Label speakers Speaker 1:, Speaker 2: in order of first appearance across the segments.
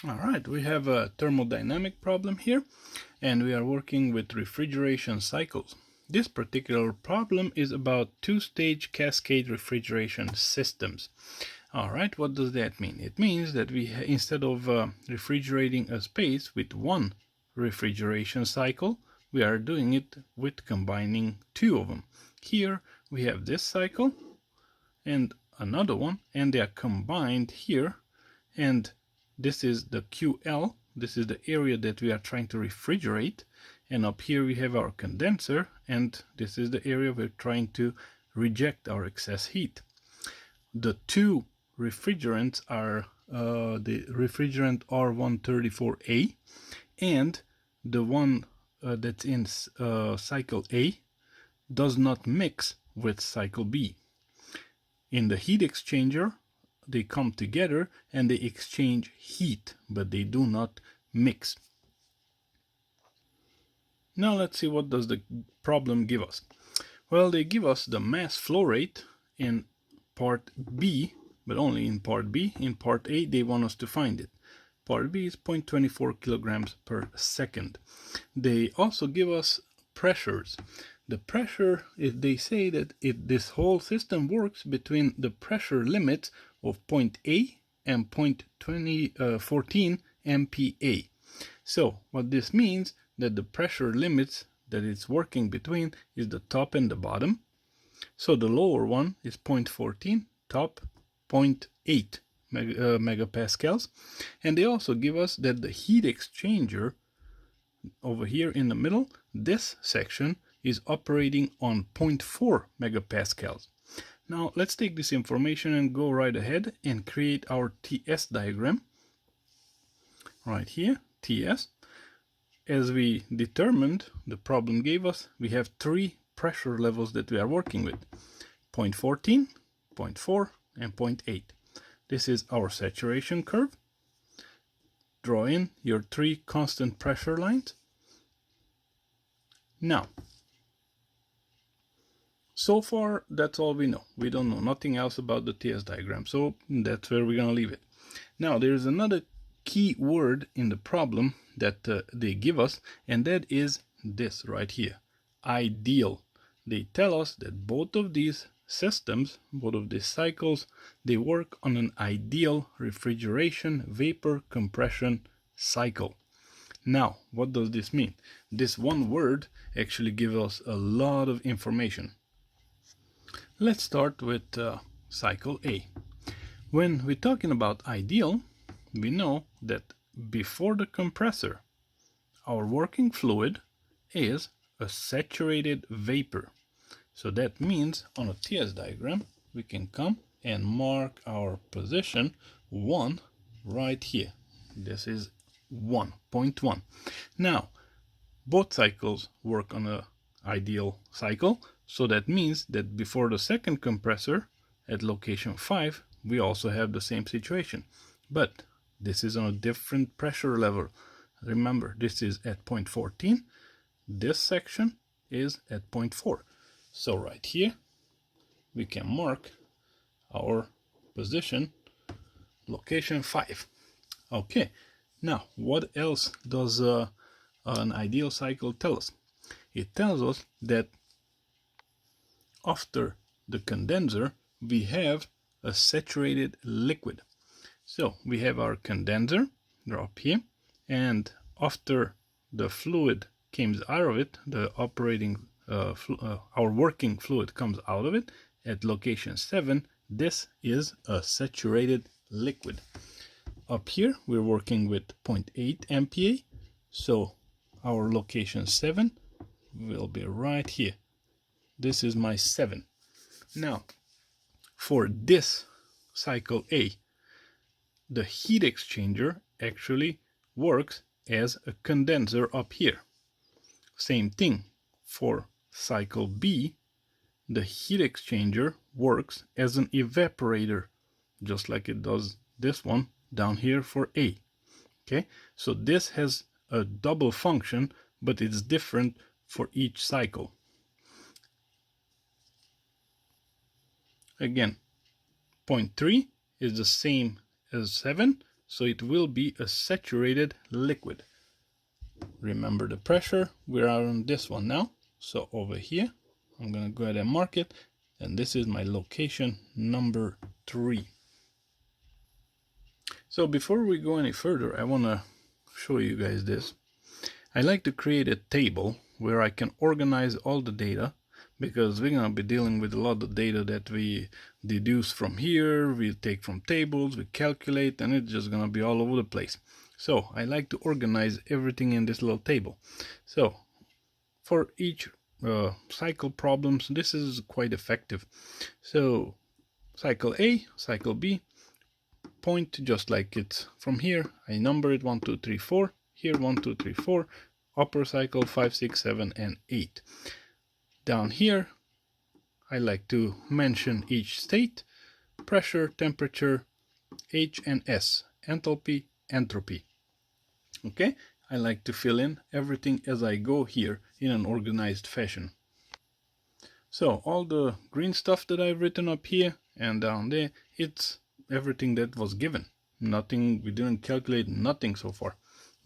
Speaker 1: All right, we have a thermodynamic problem here, and we are working with refrigeration cycles. This particular problem is about two-stage cascade refrigeration systems. All right, what does that mean? It means that we, instead of refrigerating a space with one refrigeration cycle, we are doing it with combining two of them. Here we have this cycle and another one, and they are combined here, and this is the QL, this is the area that we are trying to refrigerate, and up here we have our condenser, and this is the area we're trying to reject our excess heat. The two refrigerants are the refrigerant R134A and the one that's in cycle A does not mix with cycle B. In the heat exchanger, they come together and they exchange heat, but they do not mix. Now let's see, what does the problem give us? Well, they give us the mass flow rate in part B, but only in part B. In part A, they want us to find it. Part B is 0.24 kilograms per second. They also give us pressures. The pressure, if they say that this whole system works between the pressure limits of point A and 0.14 MPa. So what this means, that the pressure limits that it's working between is the top and the bottom. So the lower one is 0.14, top 0.8 megapascals. And they also give us that the heat exchanger over here in the middle, this section, is operating on 0.4 megapascals. Now let's take this information and go right ahead and create our TS diagram. Right here, TS. As we determined, the problem gave us, we have three pressure levels that we are working with: 0.14, 0.4, and 0.8. This is our saturation curve. Draw in your three constant pressure lines. Now, so far, that's all we know. We don't know nothing else about the TS diagram, so that's where we're going to leave it. Now, there's another key word in the problem that they give us, and that is this right here, ideal. They tell us that both of these systems, both of these cycles, they work on an ideal refrigeration vapor compression cycle. Now, what does this mean? This one word actually gives us a lot of information. Let's start with cycle A. When we're talking about ideal, we know that before the compressor, our working fluid is a saturated vapor. So that means on a TS diagram, we can come and mark our position 1 right here. This is 1.1. Now, both cycles work on an ideal cycle. So that means that before the second compressor at location 5, we also have the same situation. But this is on a different pressure level. Remember, this is at 0.14. This section is at 0.4. So right here, we can mark our position, location 5. Okay, now what else does an ideal cycle tell us? It tells us that after the condenser, we have a saturated liquid. So we have our condenser up here, and after the fluid comes out of it, the operating our working fluid comes out of it at location 7. This is a saturated liquid. Up here we're working with 0.8 MPa, so our location 7 will be right here. This is my 7. Now, for this cycle A, the heat exchanger actually works as a condenser up here. Same thing for cycle B, the heat exchanger works as an evaporator, just like it does this one down here for A. Okay, so this has a double function, but it's different for each cycle. Again, 0.3 is the same as 7, so it will be a saturated liquid. Remember the pressure, we are on this one now. So over here, I'm gonna go ahead and mark it, and this is my location number 3. So before we go any further, I wanna show you guys this. I like to create a table where I can organize all the data, because we're gonna be dealing with a lot of data that we deduce from here, we take from tables, we calculate, and it's just gonna be all over the place. So I like to organize everything in this little table. So for each cycle problems, this is quite effective. So cycle A, cycle B, point just like it's from here. I number it 1, 2, 3, 4. Here 1, 2, 3, 4. Upper cycle 5, 6, 7, and 8. Down here, I like to mention each state: pressure, temperature, H and S, enthalpy, entropy. Okay, I like to fill in everything as I go here in an organized fashion. So all the green stuff that I've written up here and down there, it's everything that was given. Nothing, we didn't calculate nothing so far.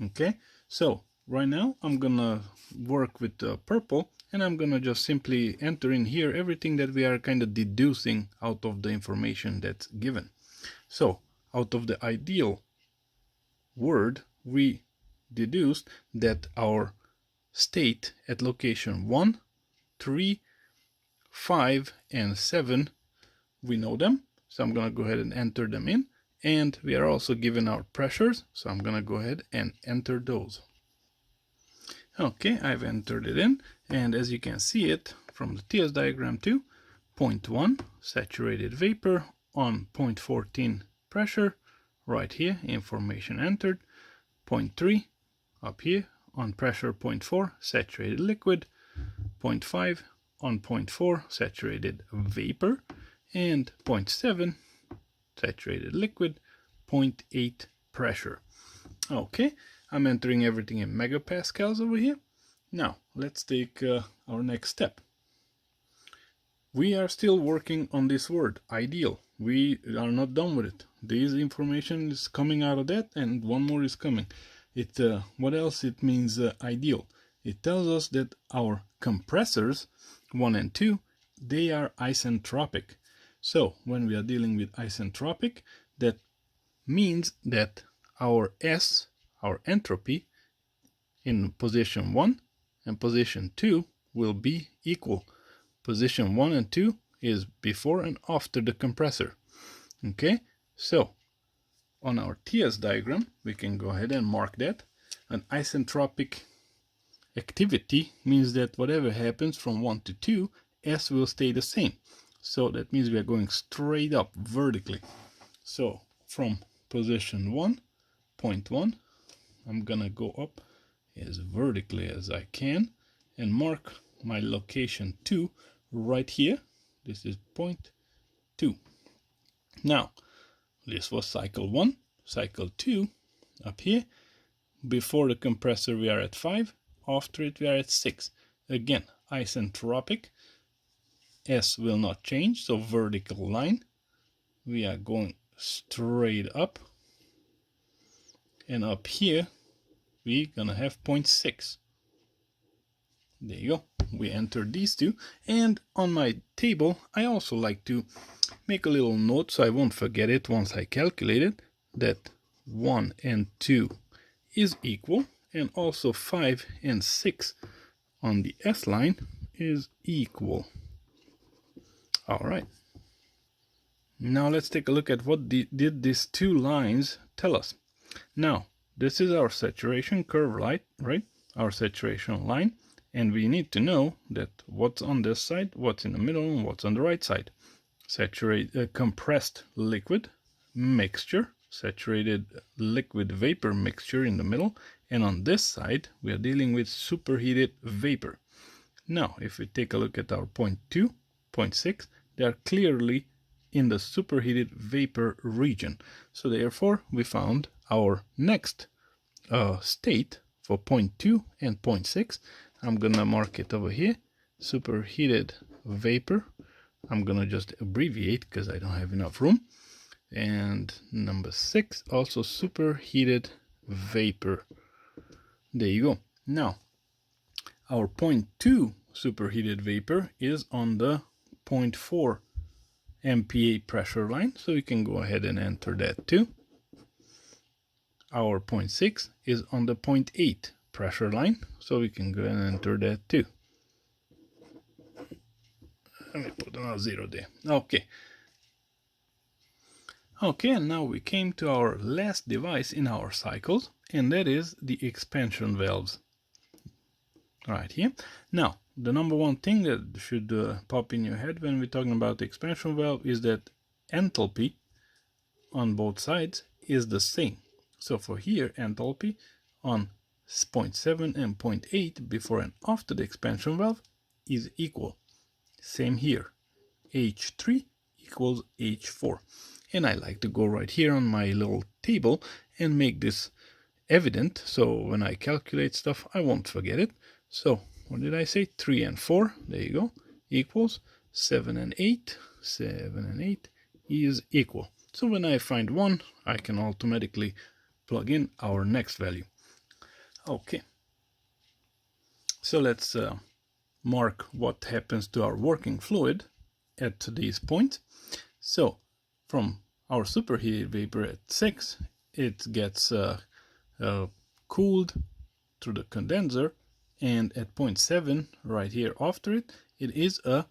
Speaker 1: Okay, so right now I'm gonna work with purple, and I'm gonna just simply enter in here everything that we are kind of deducing out of the information that's given. So out of the ideal word, we deduced that our state at location 1, 3, 5, and 7, we know them. So I'm gonna go ahead and enter them in. And we are also given our pressures, so I'm gonna go ahead and enter those. Okay, I've entered it in, and as you can see it from the TS diagram too, 0.1 saturated vapor on 0.14 pressure, right here, information entered. 0.3 up here on pressure 0.4 saturated liquid, 0.5 on 0.4 saturated vapor, and 0.7 saturated liquid, 0.8 pressure. Okay, I'm entering everything in megapascals over here. Now let's take our next step. We are still working on this word, ideal. We are not done with it. This information is coming out of that, and one more is coming. What else it means ideal? It tells us that our compressors 1 and 2, they are isentropic. So when we are dealing with isentropic, that means that our S, our entropy, in position 1 and position 2 will be equal. Position 1 and 2 is before and after the compressor. Okay, so on our TS diagram, we can go ahead and mark that. An isentropic activity means that whatever happens from 1 to 2, S will stay the same. So that means we are going straight up vertically. So from position 1, point 1, I'm gonna go up as vertically as I can and mark my location 2 right here. This is point 2. Now, this was cycle 1, cycle 2 up here. Before the compressor we are at 5, after it we are at 6. Again, isentropic. S will not change, so vertical line. We are going straight up. And up here, we're gonna have 0.6. There you go. We entered these two. And on my table, I also like to make a little note so I won't forget it once I calculate it, that 1 and 2 is equal, and also 5 and 6 on the S line is equal. All right. Now let's take a look at what did these two lines tell us. Now, this is our saturation curve, right? Our saturation line. And we need to know that what's on this side, what's in the middle, and what's on the right side. Compressed liquid mixture, saturated liquid vapor mixture in the middle. And on this side, we are dealing with superheated vapor. Now, if we take a look at our 0.2, 0.6, they are clearly in the superheated vapor region. So therefore, we found our next state for 0.2 and 0.6. I'm gonna mark it over here, superheated vapor. I'm gonna just abbreviate because I don't have enough room. And number 6, also superheated vapor. There you go. Now, our 0.2 superheated vapor is on the 0.4 MPa pressure line, so you can go ahead and enter that too. Our 0.6 is on the 0.8 pressure line, so we can go and enter that too. Let me put another 0 there. Okay. Okay, and now we came to our last device in our cycles, and that is the expansion valves. Right here. Now, the number one thing that should pop in your head when we're talking about the expansion valve is that enthalpy on both sides is the same. So for here, enthalpy on 0.7 and 0.8 before and after the expansion valve is equal. Same here. H3 equals H4. And I like to go right here on my little table and make this evident, so when I calculate stuff I won't forget it. So what did I say? 3 and 4, there you go, equals 7 and 8. 7 and 8 is equal. So when I find 1, I can automatically plug in our next value. Okay, so let's mark what happens to our working fluid at these points. So from our superheated vapor at 6, it gets cooled through the condenser, and at 0.7 right here after it, it is a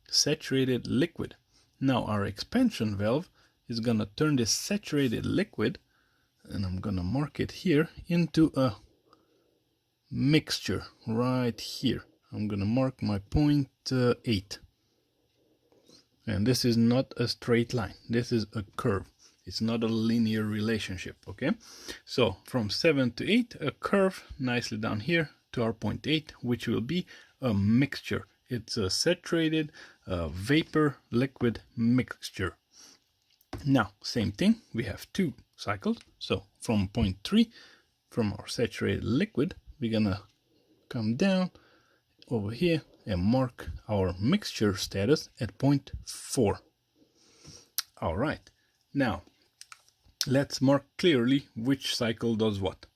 Speaker 1: saturated liquid. Now our expansion valve is gonna turn this saturated liquid, and I'm gonna mark it here, into a mixture right here. I'm gonna mark my 0.8. And this is not a straight line, this is a curve. It's not a linear relationship, okay? So from 7 to 8, a curve nicely down here to our 0.8, which will be a mixture. It's a saturated vapor liquid mixture. Now, same thing, we have 2 cycles. So from 0.3, from our saturated liquid, we're gonna come down over here and mark our mixture status at 0.4. All right, now let's mark clearly which cycle does what.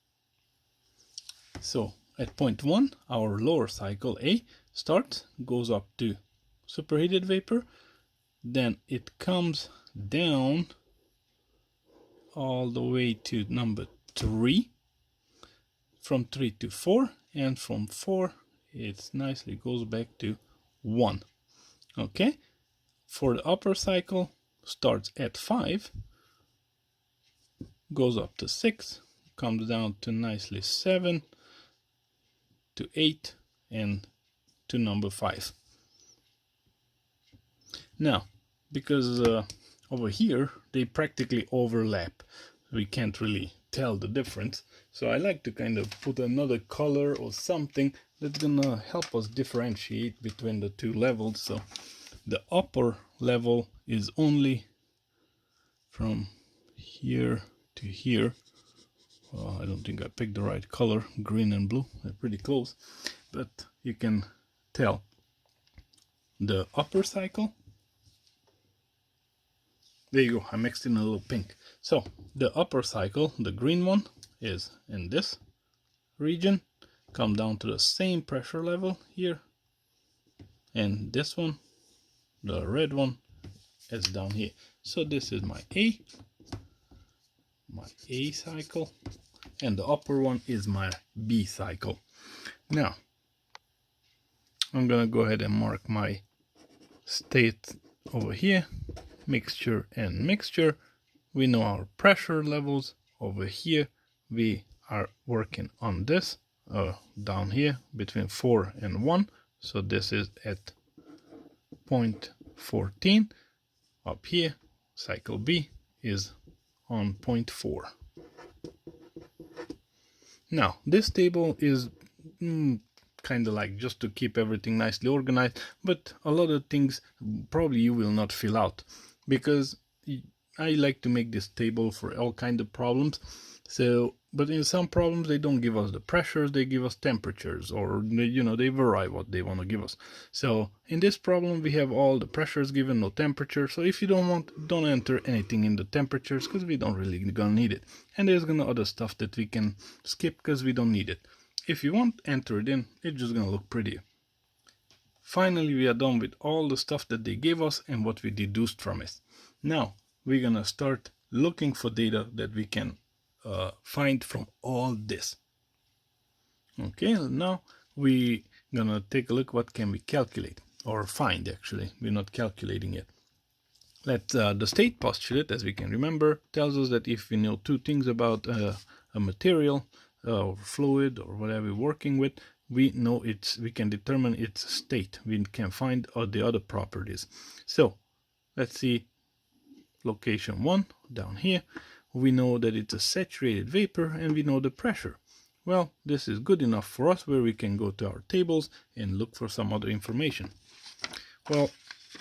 Speaker 1: So at 0.1, our lower cycle A starts, goes up to superheated vapor, then it comes down all the way to number 3, from 3 to 4, and from 4 it nicely goes back to 1. Okay, for the upper cycle, starts at 5, goes up to 6, comes down to nicely 7, to 8, and to number 5. Now, because over here they practically overlap, we can't really tell the difference, so I like to kind of put another color or something that's gonna help us differentiate between the 2 levels. So the upper level is only from here to here. I don't think I picked the right color, green and blue, they're pretty close, but you can tell the upper cycle. There you go, I mixed in a little pink. So the upper cycle, the green one, is in this region, come down to the same pressure level here, and this one, the red one, is down here. So this is my A cycle, and the upper one is my B cycle. Now I'm gonna go ahead and mark my state over here, mixture and mixture. We know our pressure levels over here. We are working on this down here between 4 and 1, so this is at 0.14. Up here, cycle B is on 0.4. Now this table is kind of like just to keep everything nicely organized, but a lot of things probably you will not fill out, because I like to make this table for all kinds of problems. So, but in some problems they don't give us the pressures, they give us temperatures, or they vary what they want to give us. So in this problem we have all the pressures given, no temperature. So if you don't enter anything in the temperatures, because we don't really gonna need it. And there's gonna other stuff that we can skip because we don't need it. If you want, enter it in, it's just gonna look prettier. Finally, we are done with all the stuff that they gave us and what we deduced from it. Now we're gonna start looking for data that we can find from all this. Okay, now we're gonna take a look what can we calculate or find. Actually, we're not calculating it. The state postulate, as we can remember, tells us that if we know two things about a material or fluid or whatever we're working with, we can determine its state. We can find the other properties. So let's see location 1 down here. We know that it's a saturated vapor and we know the pressure. Well, this is good enough for us where we can go to our tables and look for some other information. Well,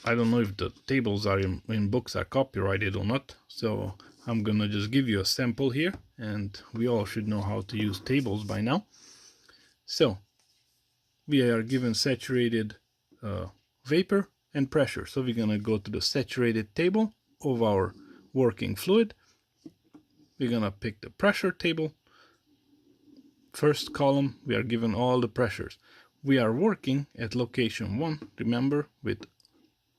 Speaker 1: I don't know if the tables are in books are copyrighted or not, so I'm gonna just give you a sample here, and we all should know how to use tables by now. So we are given saturated vapor and pressure, so we're gonna go to the saturated table of our working fluid. We're gonna pick the pressure table. First column, we are given all the pressures. We are working at location 1, remember, with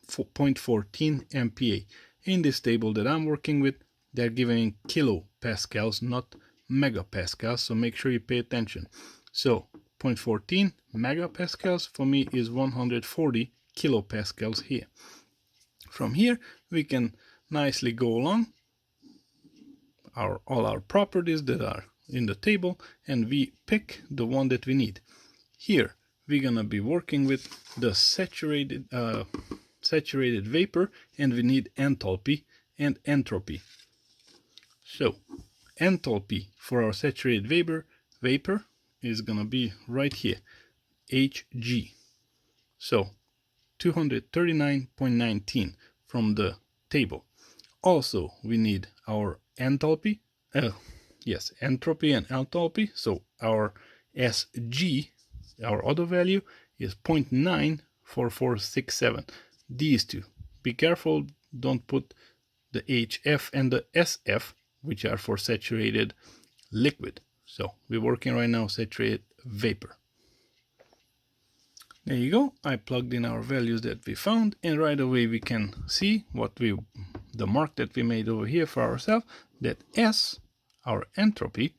Speaker 1: 0.14 MPa. In this table that I'm working with, they're giving kilopascals, not megapascals, so make sure you pay attention. So 0.14 megapascals for me is 140 kilopascals here. From here, we can nicely go along all our properties that are in the table, and we pick the one that we need. Here we're gonna be working with the saturated vapor, and we need enthalpy and entropy. So enthalpy for our saturated vapor is gonna be right here, Hg. So 239.19 from the table. Also we need our enthalpy, entropy and enthalpy. So our Sg, our other value, is 0.94467. These two. Be careful, don't put the HF and the SF, which are for saturated liquid. So we're working right now saturated vapor. There you go. I plugged in our values that we found, and right away we can see the mark that we made over here for ourselves, that S, our entropy,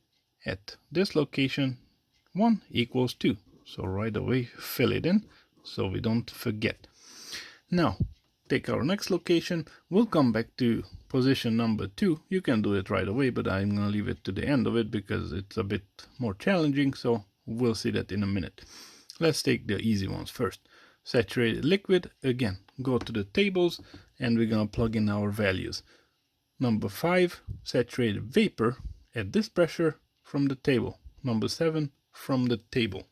Speaker 1: at this location 1 equals 2. So right away fill it in so we don't forget. Now take our next location. We'll come back to position number 2. You can do it right away, but I'm going to leave it to the end of it because it's a bit more challenging, so we'll see that in a minute. Let's take the easy ones first. Saturated liquid, again, go to the tables and we're going to plug in our values. Number 5, saturated vapor at this pressure from the table. Number 7 from the table.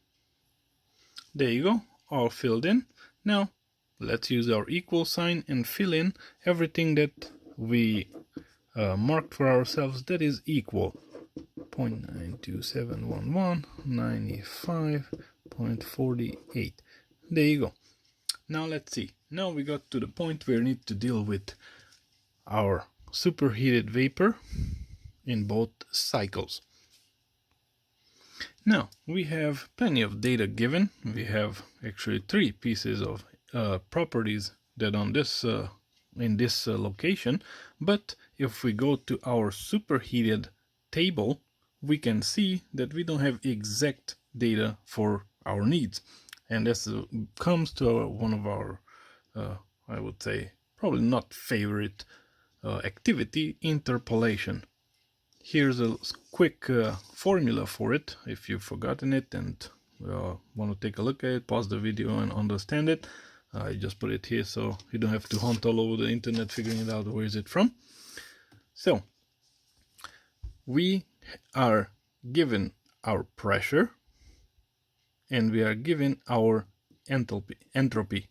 Speaker 1: There you go, all filled in. Now let's use our equal sign and fill in everything that we marked for ourselves that is equal. 0.92711, 95.48. There you go. Now let's see. Now we got to the point where we need to deal with our superheated vapor in both cycles. Now we have plenty of data given. We have actually 3 pieces of properties that on this in this location, but if we go to our superheated table, we can see that we don't have exact data for our needs, and this comes to one of our I would say probably not favorite activity, interpolation. Here's a quick formula for it. If you've forgotten it and want to take a look at it, pause the video and understand it. I just put it here so you don't have to hunt all over the internet figuring it out where is it from. So we are given our pressure and we are given our entropy.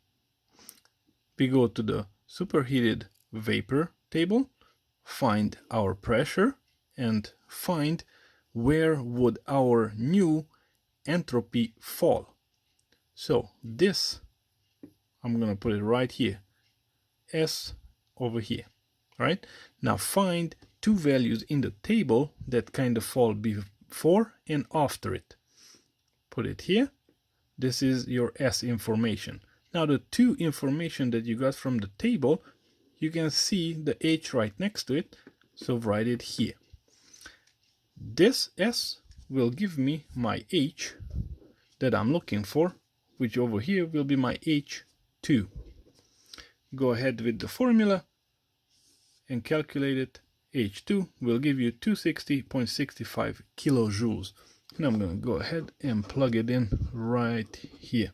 Speaker 1: We go to the superheated vapor table. find our pressure and find where would our new entropy fall. So this, I'm going to put it right here, S over here. All right, now find two values in the table that kind of fall before and after it. Put it here. This is your S information. Now the two information that you got from the table, you can see the H right next to it, so write it here. This S will give me my H that I'm looking for, which over here will be my H2. Go ahead with the formula and calculate it. H2 will give you 260.65 kilojoules. And I'm going to go ahead and plug it in right here.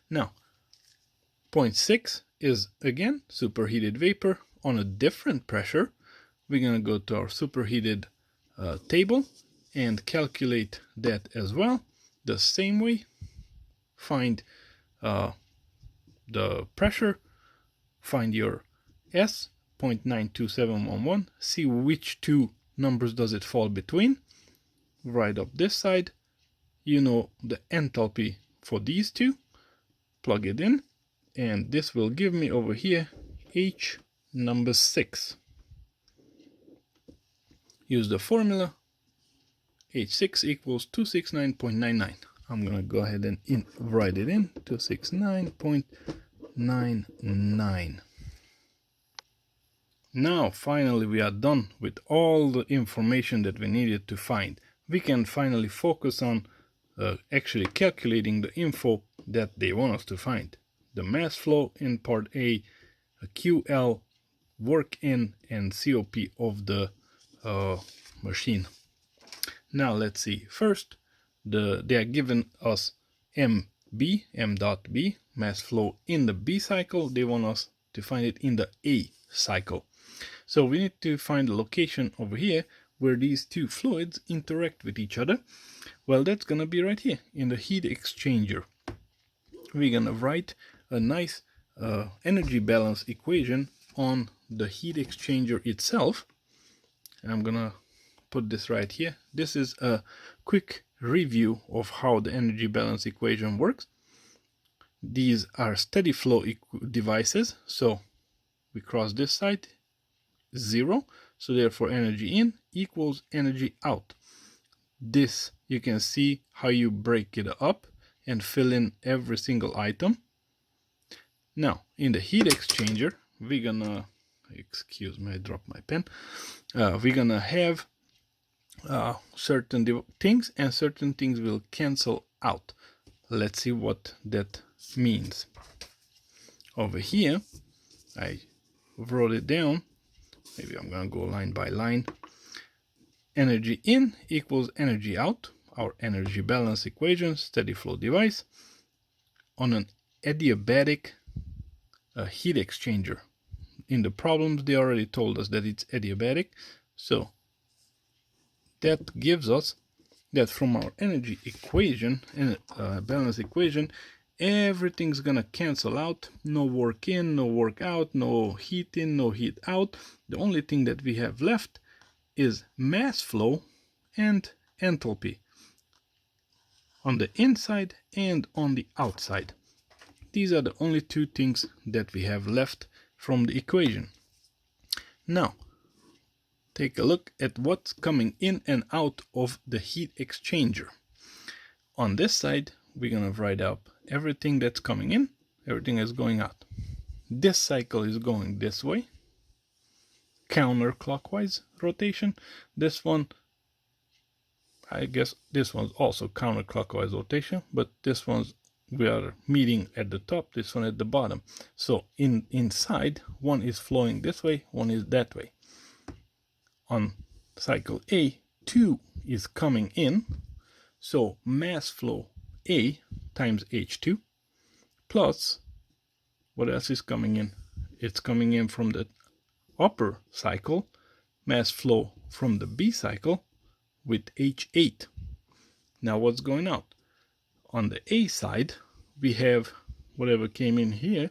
Speaker 1: Now, 0.6 is again superheated vapor on a different pressure. We're going to go to our superheated table and calculate that as well. The same way, find the pressure, find your S, 0.92711, see which two numbers does it fall between. Right up this side, you know the enthalpy for these two, plug it in, and this will give me over here H number 6. Use the formula, H6 equals 269.99. I'm going to go ahead and write it in, 269.99. Now finally we are done with all the information that we needed to find. We can finally focus on actually calculating the info that they want us to find. The mass flow in part A, QL, work in, and COP of the machine. Now let's see. First, they are giving us MB, M.B, mass flow in the B cycle. They want us to find it in the A cycle. So we need to find the location over here where these two fluids interact with each other. Well, that's going to be right here in the heat exchanger. We're going to write a nice energy balance equation on the heat exchanger itself. And I'm going to put this right here. This is a quick review of how the energy balance equation works. These are steady flow devices. So we cross this side, 0. So therefore energy in equals energy out. This, you can see how you break it up and fill in every single item. Now in the heat exchanger, we're gonna, excuse me, I dropped my pen. We're gonna have certain things, and certain things will cancel out. Let's see what that means. Over here, I wrote it down. Maybe I'm going to go line by line. Energy in equals energy out, our energy balance equation, steady flow device, on an adiabatic heat exchanger. In the problems, they already told us that it's adiabatic. So that gives us that from our energy equation, balance equation, everything's gonna cancel out. No work in, no work out, no heat in, no heat out. The only thing that we have left is mass flow and enthalpy on the inside and on the outside. These are the only two things that we have left from the equation. Now take a look at what's coming in and out of the heat exchanger. On this side, we're gonna write up everything that's coming in, everything is going out. This cycle is going this way, counterclockwise rotation. This one, I guess this one's also counterclockwise rotation, but this one's, we are meeting at the top, this one at the bottom. So inside, one is flowing this way, one is that way. On cycle A, 2 is coming in, so mass flow A times H2 plus, what else is coming in? It's coming in from the upper cycle, mass flow from the B cycle with H8. Now what's going out? On the A side, we have whatever came in here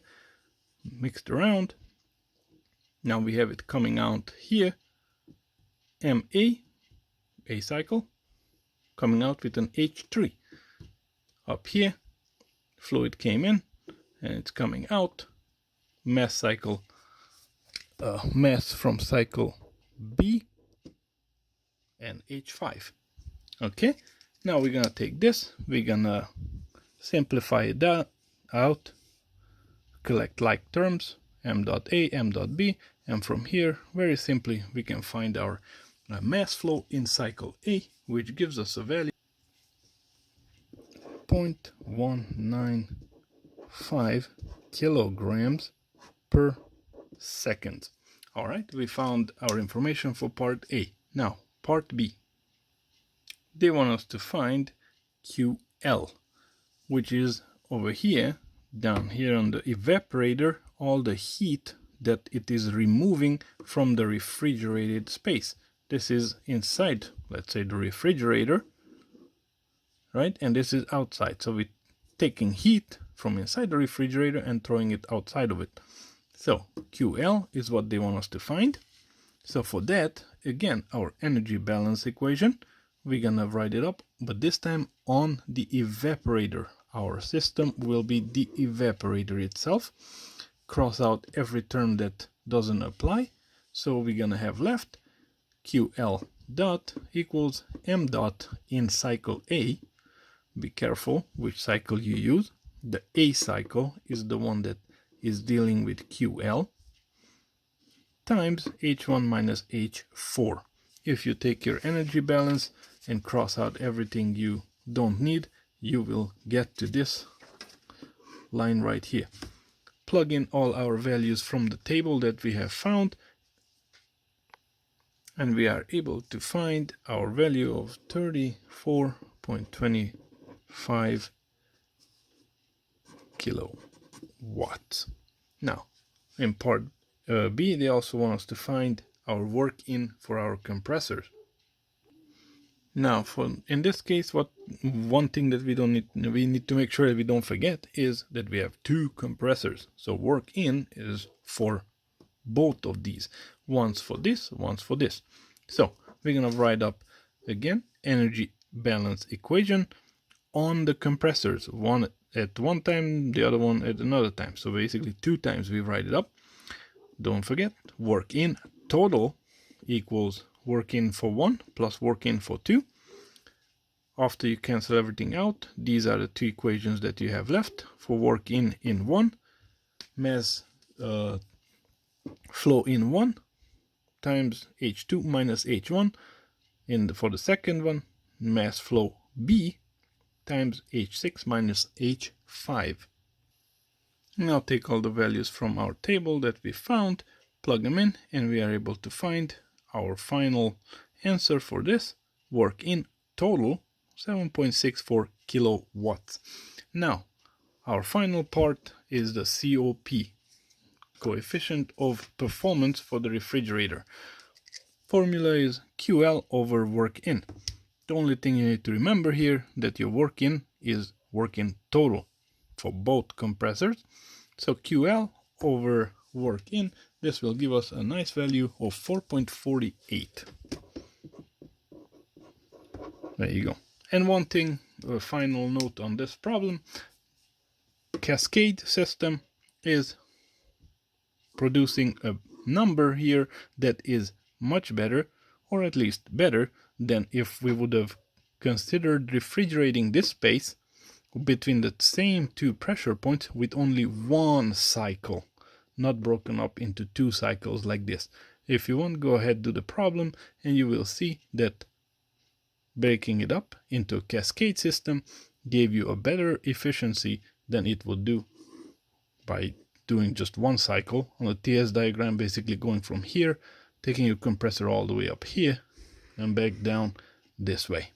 Speaker 1: mixed around, Now we have it coming out here, MA, A cycle, coming out with an H3. Up here, fluid came in, and it's coming out, mass cycle, mass from cycle B, and H5. Okay, now we're gonna take this, we're gonna simplify that out, collect like terms, m dot A, m dot B, and from here, very simply, we can find our mass flow in cycle A, which gives us a value 0.195 kilograms per second. All right, we found our information for part A. Now, part B. They want us to find QL, which is over here, down here on the evaporator, all the heat that it is removing from the refrigerated space. This is inside, let's say, the refrigerator, right? And this is outside. So we're taking heat from inside the refrigerator and throwing it outside of it. So QL is what they want us to find. So for that, again, our energy balance equation, we're gonna write it up, but this time on the evaporator. Our system will be the evaporator itself. Cross out every term that doesn't apply. So we're gonna have left QL dot equals m dot in cycle A. Be careful which cycle you use. The A cycle is the one that is dealing with QL times H1 minus H4. If you take your energy balance and cross out everything you don't need, you will get to this line right here. Plug in all our values from the table that we have found, and we are able to find our value of 34.25 kilowatts. Now, in part B, they also want us to find our work in for our compressors. Now, in this case, one thing that we need to make sure that we don't forget is that we have two compressors. So work in is for both of these. One's for this, one's for this. So we're gonna write up again energy balance equation on the compressors. One at one time, the other one at another time. So basically 2 times we write it up. Don't forget, work in total equals work in for 1 plus work in for 2. After you cancel everything out, these are the 2 equations that you have left. For work in 1, mass flow in 1 times H2 minus H1. For the second one, mass flow B times H6 minus H5. Now take all the values from our table that we found, plug them in, and we are able to find our final answer for this. Work in total 7.64 kilowatts. Now, our final part is the COP, coefficient of performance for the refrigerator. Formula is QL over work in. The only thing you need to remember here that your work in is work in total for both compressors. So QL over work in, this will give us a nice value of 4.48. There you go. And one thing, a final note on this problem, Cascade system is producing a number here that is much better, or at least better, than if we would have considered refrigerating this space between the same 2 pressure points with only 1 cycle, not broken up into 2 cycles like this. If you want, go ahead, do the problem, and you will see that breaking it up into a cascade system gave you a better efficiency than it would do by doing just 1 cycle on a TS diagram, basically going from here, taking your compressor all the way up here and back down this way.